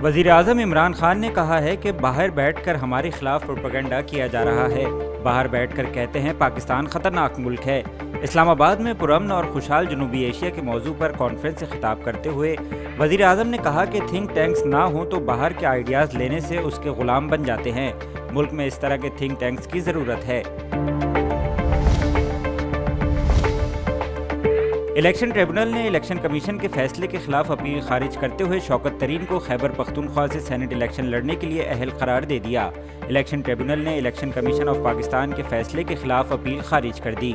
وزیر اعظم عمران خان نے کہا ہے کہ باہر بیٹھ کر ہمارے خلاف پروپیگنڈا کیا جا رہا ہے۔ باہر بیٹھ کر کہتے ہیں پاکستان خطرناک ملک ہے۔ اسلام آباد میں پرامن اور خوشحال جنوبی ایشیا کے موضوع پر کانفرنس سے خطاب کرتے ہوئے وزیر اعظم نے کہا کہ تھنک ٹینکس نہ ہوں تو باہر کے آئیڈیاز لینے سے اس کے غلام بن جاتے ہیں۔ ملک میں اس طرح کے تھنک ٹینکس کی ضرورت ہے۔ الیکشن ٹریبونل نے الیکشن کمیشن کے فیصلے کے خلاف اپیل خارج کرتے ہوئے شوکت ترین کو خیبر پختونخوا سے سینٹ الیکشن لڑنے کے لیے اہل قرار دے دیا۔ الیکشن ٹریبونل نے الیکشن کمیشن آف پاکستان کے فیصلے کے خلاف اپیل خارج کر دی۔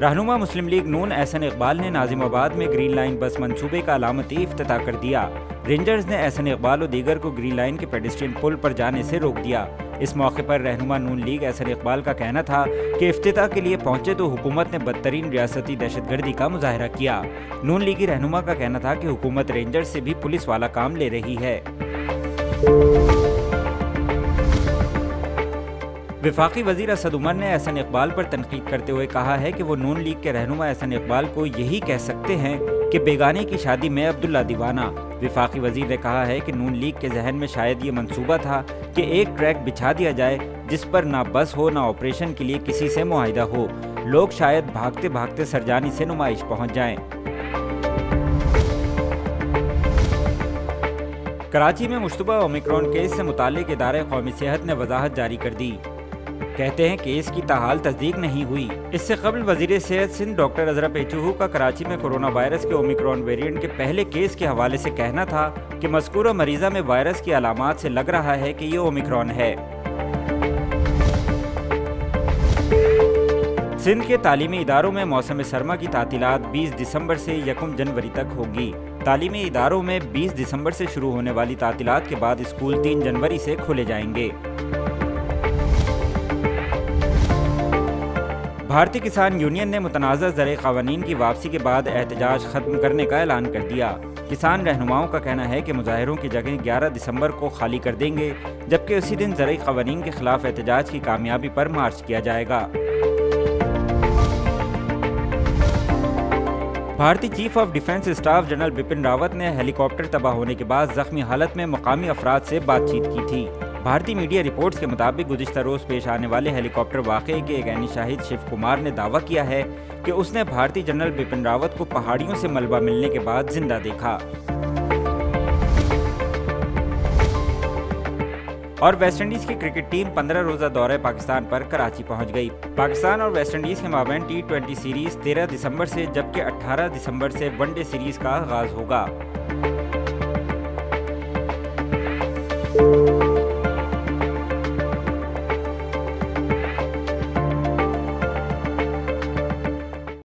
رہنما مسلم لیگ نون احسن اقبال نے ناظم آباد میں گرین لائن بس منصوبے کا علامتی افتتاح کر دیا۔ رینجرز نے احسن اقبال و دیگر کو گرین لائن کے پیڈسٹرین پل پر جانے سے روک دیا۔ اس موقع پر رہنما نون لیگ احسن اقبال کا کہنا تھا کہ افتتاح کے لیے پہنچے تو حکومت نے بدترین ریاستی دہشت گردی کا مظاہرہ کیا۔ نون لیگی رہنما کا کہنا تھا کہ حکومت رینجرز سے بھی پولیس والا کام لے رہی ہے۔ وفاقی وزیر اسد عمر نے احسن اقبال پر تنقید کرتے ہوئے کہا ہے کہ وہ نون لیگ کے رہنما احسن اقبال کو یہی کہہ سکتے ہیں کہ بیگانے کی شادی میں عبداللہ دیوانہ۔ وفاقی وزیر نے کہا ہے کہ نون لیگ کے ذہن میں شاید یہ منصوبہ تھا کہ ایک ٹریک بچھا دیا جائے جس پر نہ بس ہو نہ آپریشن کے لیے کسی سے معاہدہ ہو، لوگ شاید بھاگتے بھاگتے سرجانی سے نمائش پہنچ جائیں۔ کراچی میں مشتبہ اومیکرون کیس سے متعلق ادارہ قومی صحت نے وضاحت جاری کر دی۔ کہتے ہیں کیس کی تاحال تصدیق نہیں ہوئی۔ اس سے قبل وزیر صحت سندھ ڈاکٹر ازرا پیچوہو کا کراچی میں کورونا وائرس کے اومیکرون ویریئنٹ کے پہلے کیس کے حوالے سے کہنا تھا کہ مذکورہ مریضہ میں وائرس کی علامات سے لگ رہا ہے کہ یہ اومیکرون ہے۔ سندھ کے تعلیمی اداروں میں موسم سرما کی تعطیلات 20 دسمبر سے 1 جنوری تک ہوگی۔ تعلیمی اداروں میں 20 دسمبر سے شروع ہونے والی تعطیلات کے بعد اسکول 3 جنوری سے کھولے جائیں گے۔ بھارتی کسان یونین نے متنازع زرعی قوانین کی واپسی کے بعد احتجاج ختم کرنے کا اعلان کر دیا۔ کسان رہنماؤں کا کہنا ہے کہ مظاہروں کی جگہ 11 دسمبر کو خالی کر دیں گے، جبکہ اسی دن زرعی قوانین کے خلاف احتجاج کی کامیابی پر مارچ کیا جائے گا۔ بھارتی chief of defence staff general Bipin Rawat نے ہیلی کاپٹر تباہ ہونے کے بعد زخمی حالت میں مقامی افراد سے بات چیت کی تھی۔ بھارتی میڈیا رپورٹس کے مطابق گزشتہ روز پیش آنے والے ہیلی کاپٹر واقعے کے ایک عینی شاہد شیو کمار نے دعویٰ کیا ہے کہ اس نے بھارتی جنرل بپن راوت کو پہاڑیوں سے ملبہ ملنے کے بعد زندہ دیکھا۔ اور ویسٹ انڈیز کی کرکٹ ٹیم 15 روزہ دورہ پاکستان پر کراچی پہنچ گئی۔ پاکستان اور ویسٹ انڈیز کے مابین T20 سیریز 13 دسمبر سے جبکہ 18 دسمبر سے ون ڈے سیریز کا آغاز ہوگا۔